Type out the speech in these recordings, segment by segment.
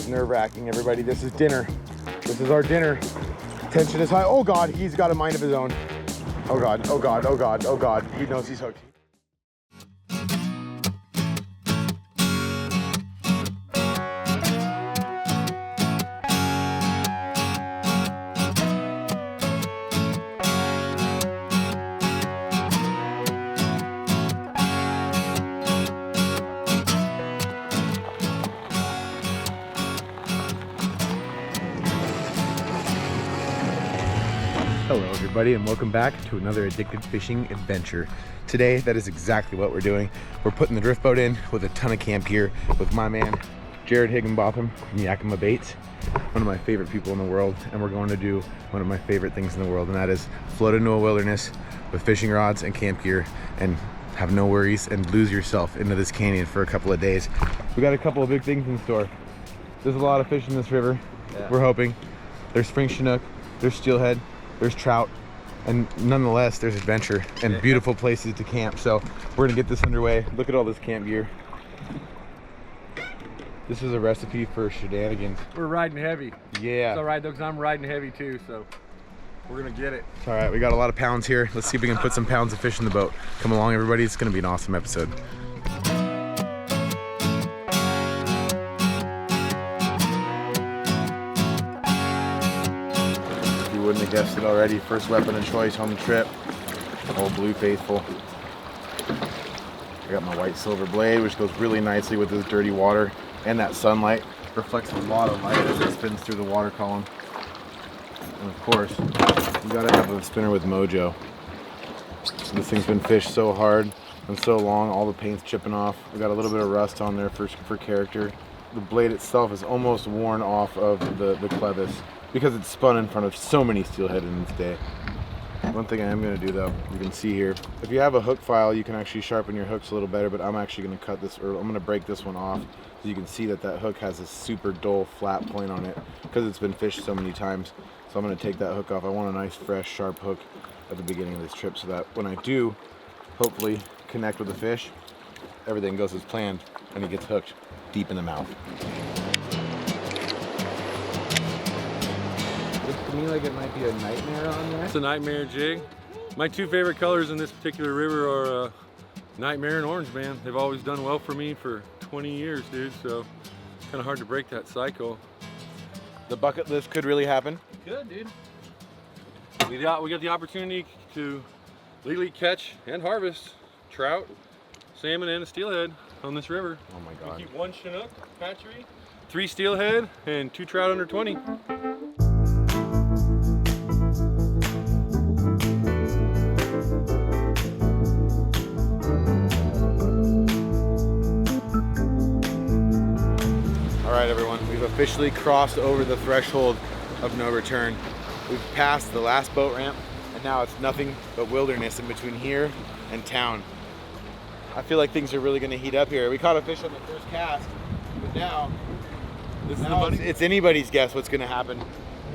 nerve-wracking, everybody. This is dinner. This is our dinner. Tension is high. Oh God, he's got a mind of his own. Oh God, oh God, oh God, oh God. He knows he's hooked. Hello everybody and welcome back to another addicted fishing adventure. Today, that is exactly what we're doing. We're putting the drift boat in with a ton of camp gear with my man, 𝗛𝗘𝗟𝗣 𝗪𝗣𝗥𝗗 from 𝗪𝗥𝗗 Baits, one of my favorite people in the world, and we're going to do one of my favorite things in the world, and that is float into a wilderness with fishing rods and camp gear and have no worries and lose yourself into this canyon for a couple of days. We got a couple of big things in store. There's a lot of fish in this river, we're hoping. There's spring chinook, there's steelhead, there's trout, and nonetheless there's adventure and beautiful places to camp. So we're gonna get this underway. Look at all this camp gear. This is a recipe for shenanigans. We're riding heavy. Yeah. It's all right though, because I'm riding heavy too, so we're gonna get it. It's all right, we got a lot of pounds here. Let's see if we can put some pounds of fish in the boat. Come along everybody, it's gonna be an awesome episode. Wouldn't have guessed it already. First weapon of choice on the trip. Old Blue Faithful. I got my white silver blade, which goes really nicely with this dirty water, and that sunlight reflects a lot of light as it spins through the water column. And of course, you gotta have a spinner with mojo. So this thing's been fished so hard and so long, all the paint's chipping off. We got a little bit of rust on there for character. The blade itself is almost worn off of the clevis, because it's spun in front of so many steelhead in its day. One thing I am going to do though, you can see here, if you have a hook file, you can actually sharpen your hooks a little better, but I'm actually going to cut this, or I'm going to break this one off, so you can see that that hook has a super dull flat point on it, because it's been fished so many times. So I'm going to take that hook off. I want a nice fresh sharp hook at the beginning of this trip, so that when I do hopefully connect with the fish, everything goes as planned and he gets hooked deep in the mouth. To me, like it might be a nightmare on there. It's a nightmare jig. My two favorite colors in this particular river are nightmare and orange, man. They've always done well for me for 20 years, dude, so it's kind of hard to break that cycle. The bucket list could really happen. Good, dude. We got the opportunity to legally catch and harvest trout, salmon, and a steelhead on this river. Oh my God. We keep 1 chinook hatchery, 3 steelhead, and 2 trout under 20. All right, everyone, we've officially crossed over the threshold of no return. We've passed the last boat ramp, and now it's nothing but wilderness in between here and town. I feel like things are really gonna heat up here. We caught a fish on the first cast, but now it's anybody's guess what's gonna happen.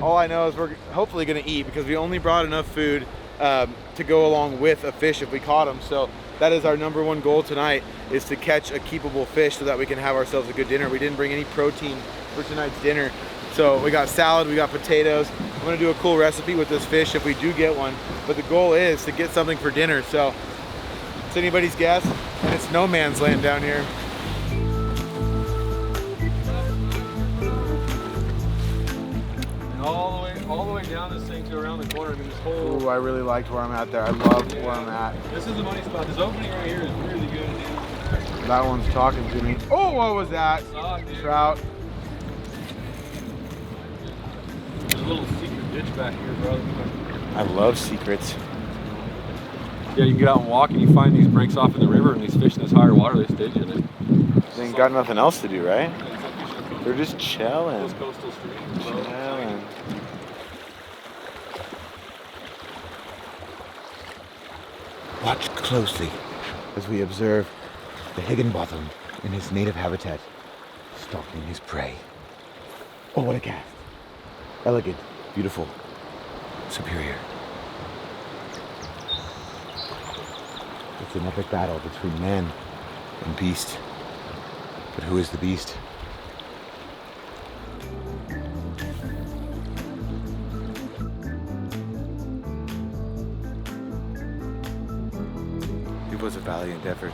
All I know is we're hopefully gonna eat, because we only brought enough food to go along with a fish if we caught them. So that is our #1 goal tonight, is to catch a keepable fish so that we can have ourselves a good dinner. We didn't bring any protein for tonight's dinner. So we got salad, we got potatoes. I'm gonna do a cool recipe with this fish if we do get one. But the goal is to get something for dinner. So it's anybody's guess, and it's no man's land down here. And all the way down this thing to around the corner. I mean, this whole... Ooh, I really liked where I'm at there. I love where I'm at. This is the money spot. This opening right here is really good, dude. That one's talking to me. Oh, what was that? Trout. There's a little secret ditch back here, bro. I love secrets. Yeah, you can get out and walk and you find these breaks off in the river, and these fish in this higher water, they stay in it. They ain't got nothing else to do, right? They're just chilling. Those coastal streams, bro. Chilling. Watch closely as we observe the 𝗪𝗥𝗗𝗪𝗥𝗗 in his native habitat, stalking his prey. Oh, what a cast. Elegant, beautiful, superior. It's an epic battle between man and beast. But who is the beast? was a valiant effort.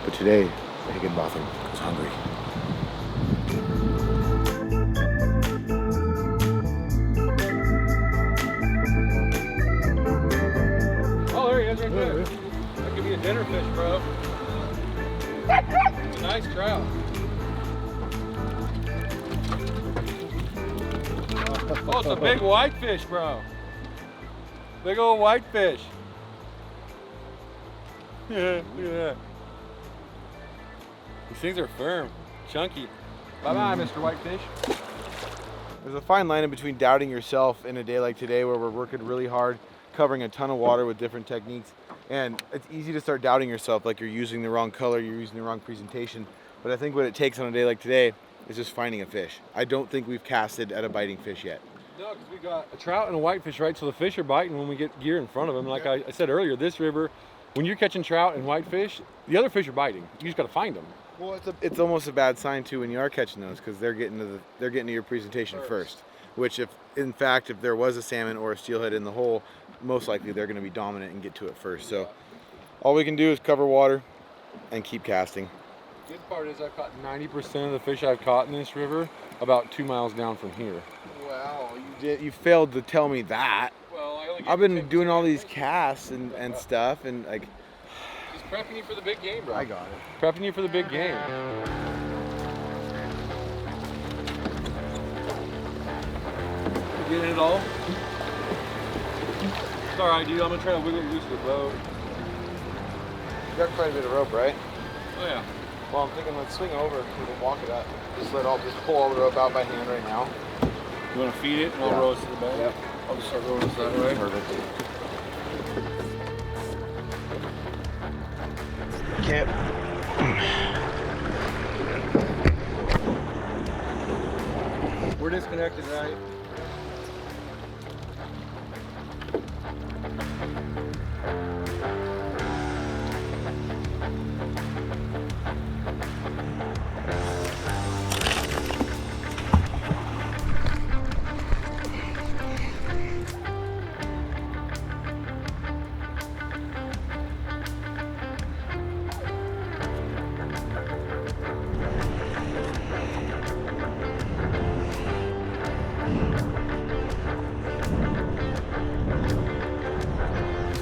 But today, Higginbotham was hungry. Oh, there he is right there. That could be a dinner fish, bro. It's a nice trout. Oh, it's a big whitefish, bro. Big old whitefish. Yeah, look at that. These things are firm, chunky. Bye-bye, Mr. Whitefish. There's a fine line in between doubting yourself in a day like today where we're working really hard, covering a ton of water with different techniques. And it's easy to start doubting yourself, like you're using the wrong color, you're using the wrong presentation. But I think what it takes on a day like today is just finding a fish. I don't think we've casted at a biting fish yet. No, because we got a trout and a whitefish, right? So the fish are biting when we get gear in front of them. Like I said earlier, this river, when you're catching trout and whitefish, the other fish are biting. You just got to find them. Well, it's almost a bad sign too when you are catching those, because they're getting to your presentation first. Which, if there was a salmon or a steelhead in the hole, most likely they're going to be dominant and get to it first. So all we can do is cover water and keep casting. The good part is I've caught 90% of the fish I've caught in this river about 2 miles down from here. Wow, you failed to tell me that. Well, I've been doing all these casts and stuff, and like. Just prepping you for the big game, bro. I got it. Prepping you for the big game. You getting it all? It's all right, dude. I'm gonna try to wiggle it loose with the boat. You got quite a bit of rope, right? Oh yeah. Well, I'm thinking let's swing over. We'll walk it up. Just pull all the rope out by hand right now. You want to feed it, and I'll row it to the back? Yep. I'll just start rolling this that way. Perfect. Can't. We're disconnected, right?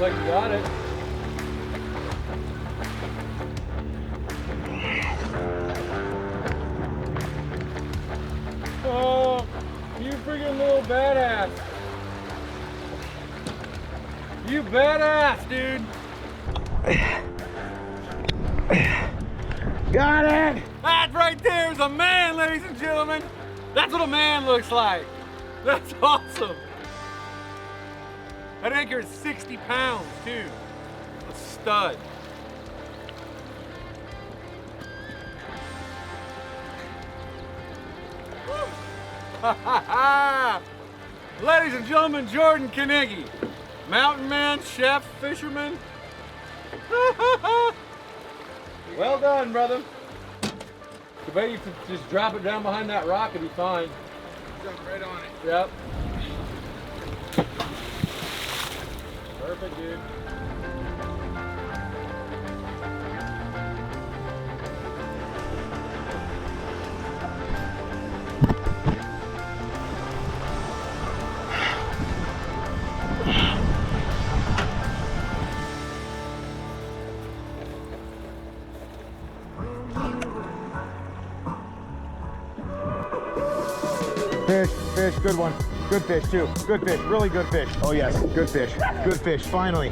Like you got it. Oh, you freaking little badass. You badass, dude. Got it! That right there is a man, ladies and gentlemen. That's what a man looks like. That's awesome. That anchor is 60 pounds, too. A stud. Ladies and gentlemen, Jordan 𝗛𝗟𝗣, mountain man, chef, fisherman. Well done, brother. I bet you could just drop it down behind that rock and be fine. Jump right on it. Yep. Perfect, dude. Fish, good one. Good fish too. Good fish, really good fish. Oh yes, good fish. Good fish, finally.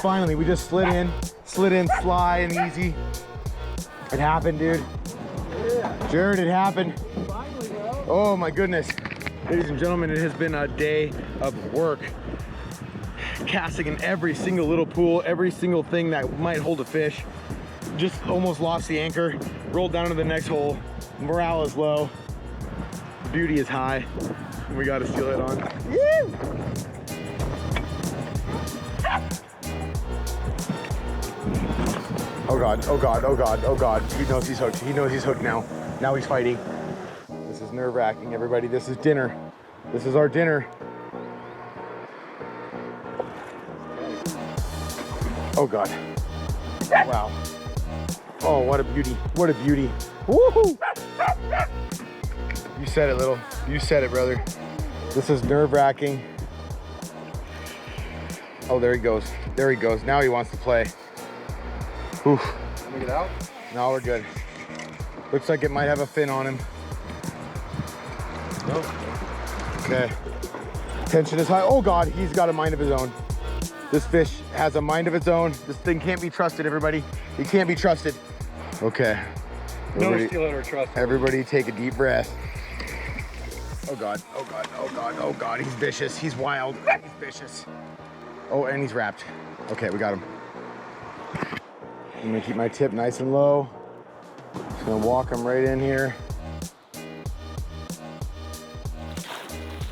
Finally, we just slid in, sly and easy. It happened, dude. Jared, it happened. Oh my goodness. Ladies and gentlemen, it has been a day of work. Casting in every single little pool, every single thing that might hold a fish. Just almost lost the anchor, rolled down to the next hole. Morale is low. Beauty is high. We got a steelhead on. Woo! Oh God, oh God, oh God, oh God. He knows he's hooked. He knows he's hooked now. Now he's fighting. This is nerve-wracking, everybody. This is dinner. This is our dinner. Oh God. Wow. Oh, what a beauty. What a beauty. Woohoo! You said it, little. You said it, brother. This is nerve-wracking. Oh, there he goes. There he goes. Now he wants to play. Oof. Let me get out. No, we're good. Looks like it might have a fin on him. Nope. Okay. Tension is high. Oh God, he's got a mind of his own. This fish has a mind of its own. This thing can't be trusted, everybody. It can't be trusted. Okay. No steelhead or trust. Everybody take a deep breath. Oh God, oh God, oh God, oh God. He's vicious, he's wild, he's vicious. Oh, and he's wrapped. Okay, we got him. I'm gonna keep my tip nice and low. Just gonna walk him right in here.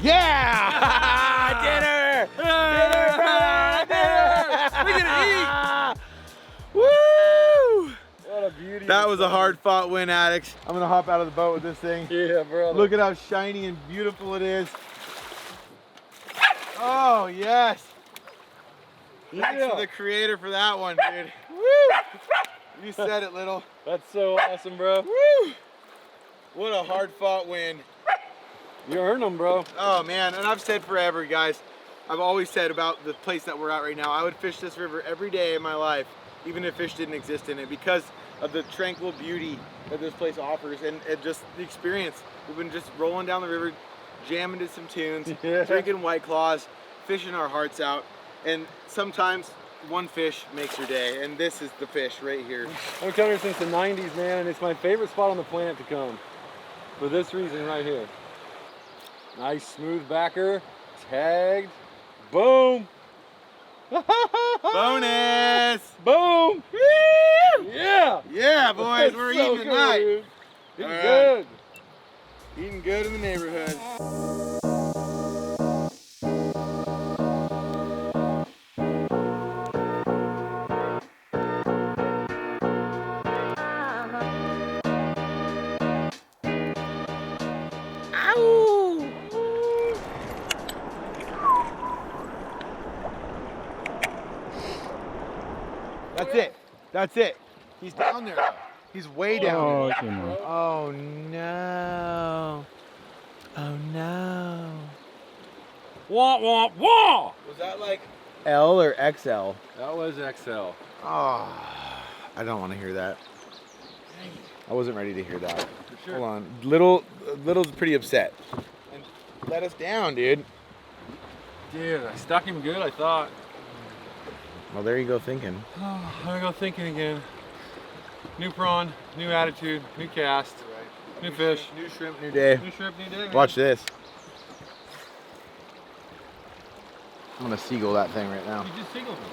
Yeah! Dinner! Dinner, brother! Dinner! We're gonna eat! Woo! What a beauty. That was a hard fought win, addicts. I'm gonna hop out of the boat with this thing. Yeah, brother. Look at how shiny and beautiful it is. Oh, yes. Thanks to the creator for that one, dude. Woo! You said it, little. That's so awesome, bro. Woo! What a hard fought win. You earned them, bro. Oh man, and I've said forever, guys, I've always said about the place that we're at right now, I would fish this river every day in my life, even if fish didn't exist in it, because of the tranquil beauty that this place offers and just the experience. We've been just rolling down the river, jamming to some tunes, drinking White Claws, fishing our hearts out, and sometimes one fish makes your day, and this is the fish right here. I've come here since the 90s, man, and it's my favorite spot on the planet to come. For this reason right here. Nice smooth backer, tagged, boom. Bonus! Boom! Yeah! Yeah, boys, we're So eating good, tonight. dude. Eating All right. good. Eating good in the neighborhood. That's it. That's it. He's down there though. He's way down there. Oh no. Oh no. Wah, wah, wah! Was that like L or XL? That was XL. Oh, I don't want to hear that. I wasn't ready to hear that. For sure. Hold on. Little's pretty upset. And let us down, dude. Dude, I stuck him good, I thought. Well, there you go thinking. Oh, I'm gonna go thinking again. New prawn, new attitude, new cast, new fish. New shrimp, new day. New shrimp, new day, man. Watch this. I'm gonna seagull that thing right now. You just singled him.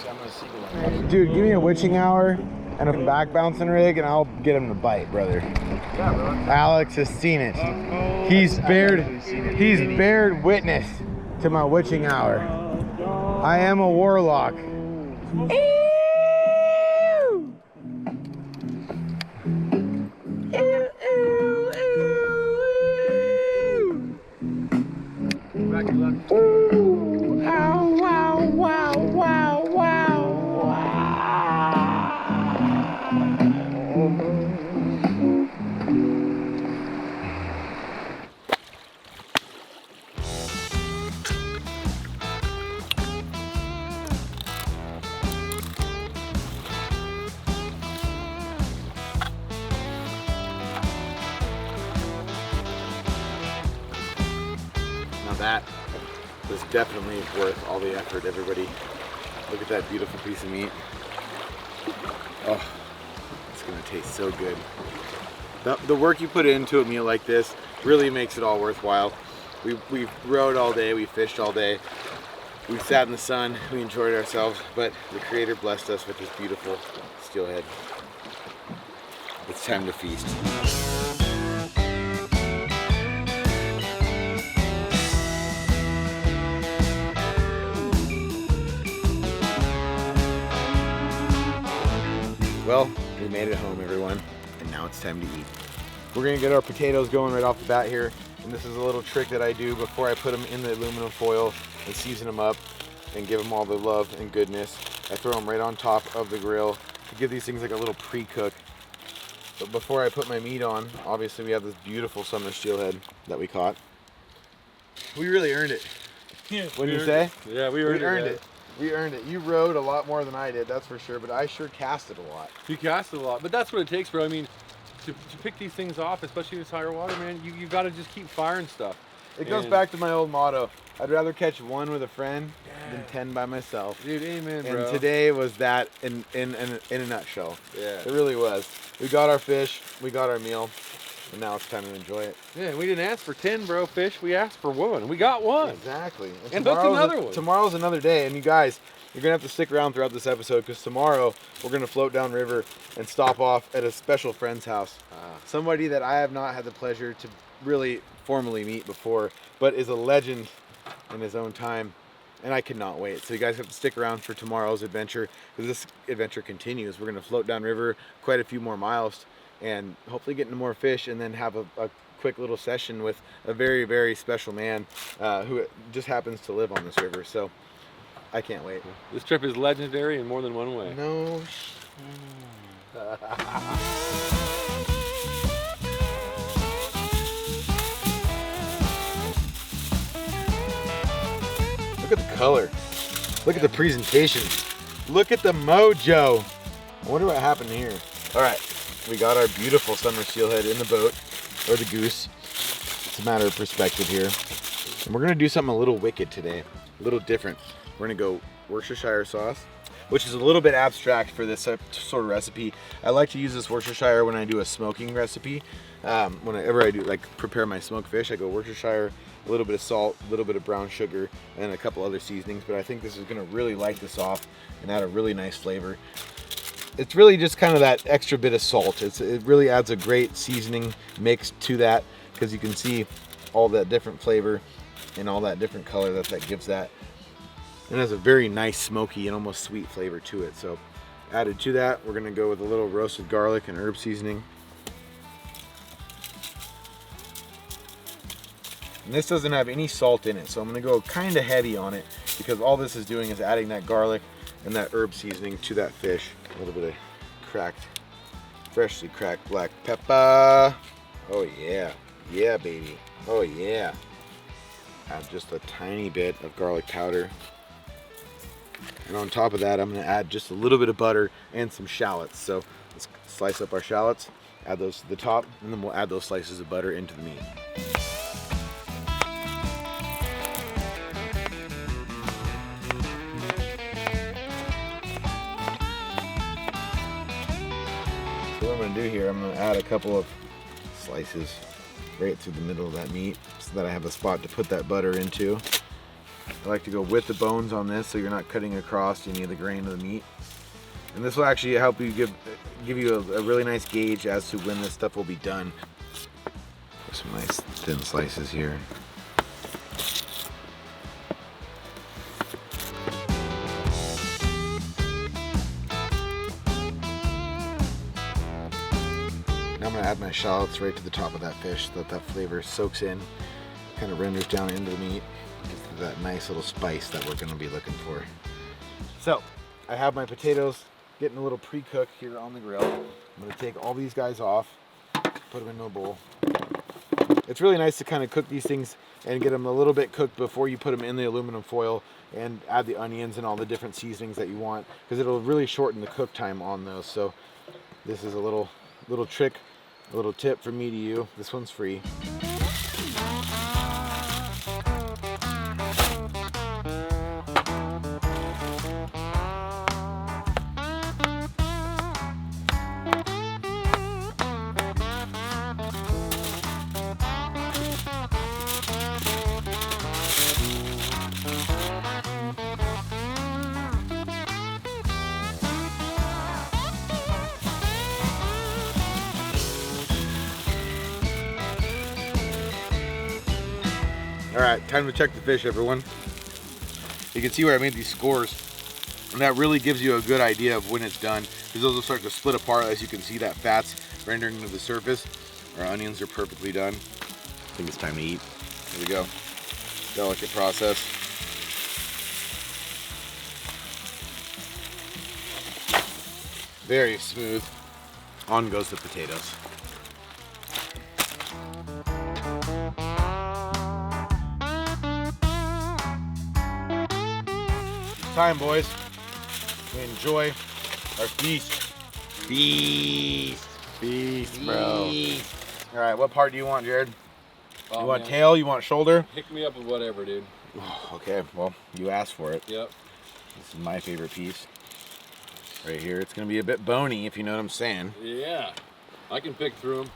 I'm gonna seagull that. Dude, give me a witching hour and a back bouncing rig and I'll get him to bite, brother. Yeah, bro. Alex has seen it. He's bared witness to my witching hour. I am a warlock. Back to left. Now that was definitely worth all the effort, everybody. Look at that beautiful piece of meat. Oh, it's gonna taste so good. The work you put into a meal like this really makes it all worthwhile. We rode all day, we fished all day, we sat in the sun, we enjoyed ourselves, but the Creator blessed us with this beautiful steelhead. It's time to feast. Well, we made it home, everyone, and now it's time to eat. We're gonna get our potatoes going right off the bat here, and this is a little trick that I do before I put them in the aluminum foil and season them up. and give them all the love and goodness. I throw them right on top of the grill to give these things like a little pre-cook. But before I put my meat on, obviously we have this beautiful summer steelhead that we caught. We really earned it. Yeah, Wouldn't you say? Yeah, we earned it. We earned it. You rode a lot more than I did, that's for sure, but I sure casted a lot. You cast a lot, but that's what it takes, bro. I mean, to pick these things off, especially in this higher water, man, you got to just keep firing stuff. It goes back to my old motto. I'd rather catch one with a friend than 10 by myself. Dude, amen, bro. And today was that in a nutshell. Yeah. It really was. We got our fish, we got our meal, and now it's time to enjoy it. Yeah, we didn't ask for 10, bro, fish. We asked for one. We got one. Exactly. And hooked another one. Tomorrow's another day, and you guys, you're gonna have to stick around throughout this episode because tomorrow we're gonna float down river and stop off at a special friend's house. Somebody that I have not had the pleasure to really formally meet before, but is a legend in his own time, and I cannot wait. So you guys have to stick around for tomorrow's adventure because this adventure continues. We're gonna float down river quite a few more miles and hopefully get into more fish, and then have a quick little session with a very, very special man who just happens to live on this river. So I can't wait. This trip is legendary in more than one way. No. Look at the color. Look at the presentation. Look at the mojo. I wonder what happened here. All right, we got our beautiful summer steelhead in the boat, or the goose. It's a matter of perspective here. And we're gonna do something a little wicked today, a little different. We're gonna go Worcestershire sauce, which is a little bit abstract for this sort of recipe. I like to use this Worcestershire when I do a smoking recipe. Whenever I do prepare my smoked fish, I go Worcestershire, a little bit of salt, a little bit of brown sugar, and a couple other seasonings. But I think this is gonna really light this off and add a really nice flavor. It's really just kind of that extra bit of salt. It really adds a great seasoning mix to that, because you can see all that different flavor and all that different color that gives that. And it has a very nice smoky and almost sweet flavor to it. So added to that, we're gonna go with a little roasted garlic and herb seasoning. And this doesn't have any salt in it, so I'm gonna go kind of heavy on it, because all this is doing is adding that garlic and that herb seasoning to that fish. A little bit of freshly cracked black pepper. Oh yeah, yeah baby, oh yeah. Add just a tiny bit of garlic powder. And on top of that, I'm gonna add just a little bit of butter and some shallots. So let's slice up our shallots, add those to the top, and then we'll add those slices of butter into the meat. So what I'm gonna do here, I'm gonna add a couple of slices right through the middle of that meat so that I have a spot to put that butter into. I like to go with the bones on this so you're not cutting across any of the grain of the meat. And this will actually help you give you a really nice gauge as to when this stuff will be done. Some nice thin slices here. Now I'm gonna add my shallots right to the top of that fish so that flavor soaks in, kind of renders down into the meat. Gives that nice little spice that we're gonna be looking for. So, I have my potatoes getting a little pre-cooked here on the grill. I'm gonna take all these guys off, put them into a bowl. It's really nice to kind of cook these things and get them a little bit cooked before you put them in the aluminum foil and add the onions and all the different seasonings that you want, because it'll really shorten the cook time on those. So this is a little trick, a little tip from me to you. This one's free. All right, time to check the fish, everyone. You can see where I made these scores, and that really gives you a good idea of when it's done, because those will start to split apart as you can see that fat's rendering to the surface. Our onions are perfectly done. I think it's time to eat. Here we go. Delicate process. Very smooth. On goes the potatoes. It's time, boys. We enjoy our feast. Feast. Feast, bro. Feast. All right, what part do you want, Jared? Oh, You want man. tail? You want shoulder? Pick me up with whatever, dude. Okay, well, you asked for it. Yep. This is my favorite piece. Right here. It's going to be a bit bony, if you know what I'm saying. Yeah. I can pick through them.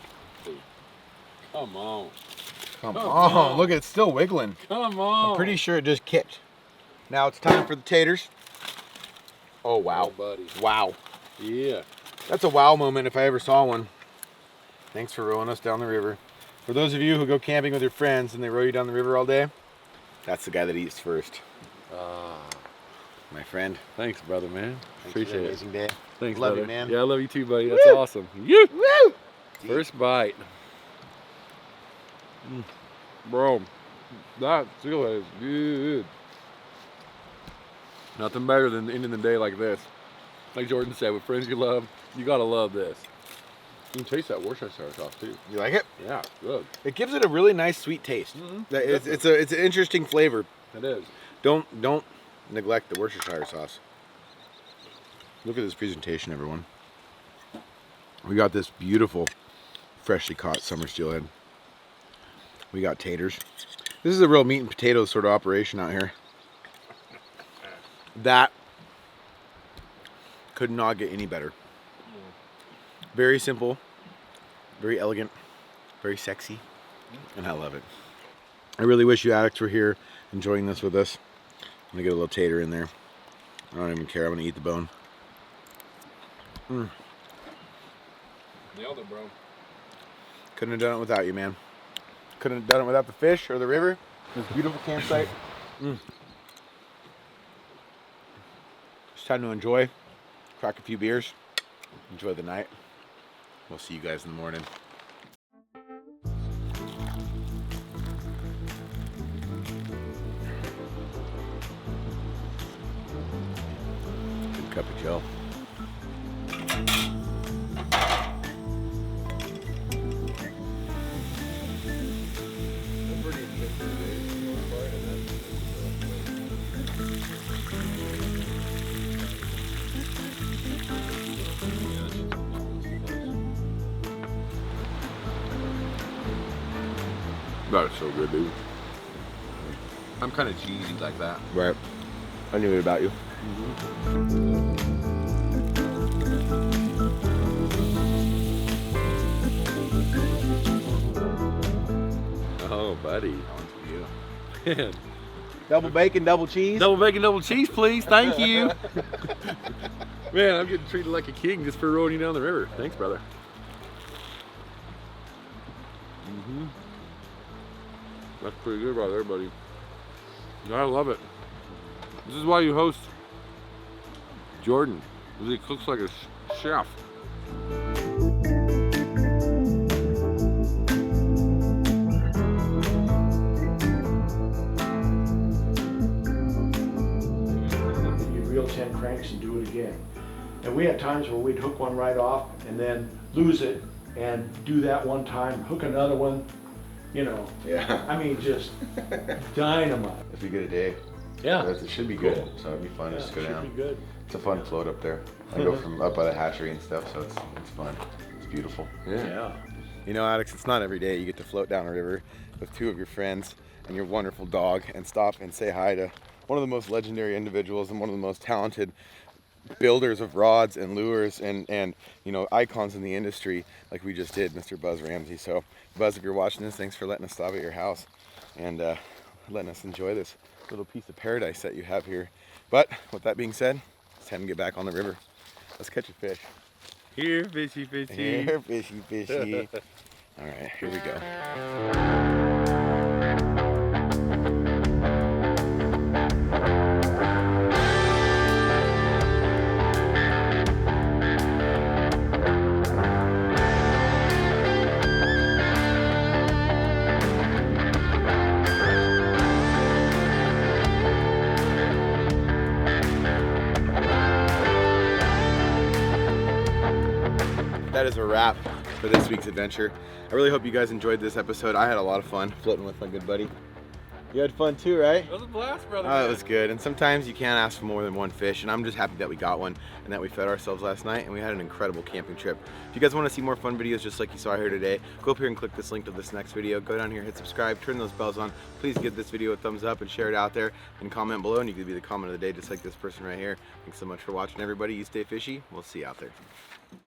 Come on. Come Come on. on. Look, it's still wiggling. Come on. I'm pretty sure it just kicked. Now it's time for the taters. Oh, wow. Oh, buddy. Wow. Yeah. That's a wow moment if I ever saw one. Thanks for rowing us down the river. For those of you who go camping with your friends and they row you down the river all day, that's the guy that eats first. My friend. Thanks, brother, man. Thanks for Appreciate the it. amazing day. Thanks, Love brother. you, man. Yeah, I love you too, buddy. That's awesome. You. Woo! First bite. Bro, that steelhead is good. Nothing better than ending the day like this. Like Jordan said, with friends you love, you gotta love this. You can taste that Worcestershire sauce too. You like it? Yeah, it's good. It gives it a really nice sweet taste. It's an interesting flavor. It is. Don't neglect the Worcestershire sauce. Look at this presentation, everyone. We got this beautiful, freshly caught summer steelhead. We got taters. This is a real meat and potatoes sort of operation out here. That could not get any better. Very simple, very elegant, very sexy, and I love it. I really wish you addicts were here enjoying this with us. I'm gonna get a little tater in there. I don't even care, I'm gonna eat the bone. Nailed it, bro. Couldn't have done it without you, man. Couldn't have done it without the fish or the river. This beautiful campsite. It's time to enjoy, crack a few beers, enjoy the night. We'll see you guys in the morning. Good cup of Joe. That is so good, dude. I'm kind of cheesy like that. Right. I knew it about you. Oh, buddy. On to you. Man. Double bacon, double cheese. Double bacon, double cheese, please. Thank you. Man, I'm getting treated like a king just for rowing you down the river. Thanks, brother. That's pretty good right there, buddy. I love it. This is why you host Jordan, because he cooks like a chef. You reel 10 cranks and do it again. And we had times where we'd hook one right off and then lose it and do that one time, hook another one, you know. Yeah. I mean, just dynamite. If we get a day. Yeah. It should be good. Cool. So it'd be fun to just go Should down. be good. It's a fun float up there. I go from up by the hatchery and stuff, so it's fun. It's beautiful. Yeah. You know, Alex, it's not every day you get to float down a river with two of your friends and your wonderful dog and stop and say hi to one of the most legendary individuals and one of the most talented builders of rods and lures and you know, icons in the industry like we just did, Mr. Buzz Ramsey. So Buzz, if you're watching this, thanks for letting us stop at your house and letting us enjoy this little piece of paradise that you have here. But with that being said, it's time to get back on the river. Let's catch a fish. Here, fishy, fishy. Here, fishy, fishy. All right, here we go. that is a wrap for this week's adventure. I really hope you guys enjoyed this episode. I had a lot of fun floating with my good buddy. You had fun too, right? It was a blast, brother. Oh, it was good. And sometimes you can't ask for more than one fish, and I'm just happy that we got one and that we fed ourselves last night and we had an incredible camping trip. If you guys want to see more fun videos just like you saw here today, go up here and click this link to this next video. Go down here, hit subscribe, turn those bells on. Please give this video a thumbs up and share it out there and comment below, and you could be the comment of the day just like this person right here. Thanks so much for watching, everybody. You stay fishy. We'll see you out there.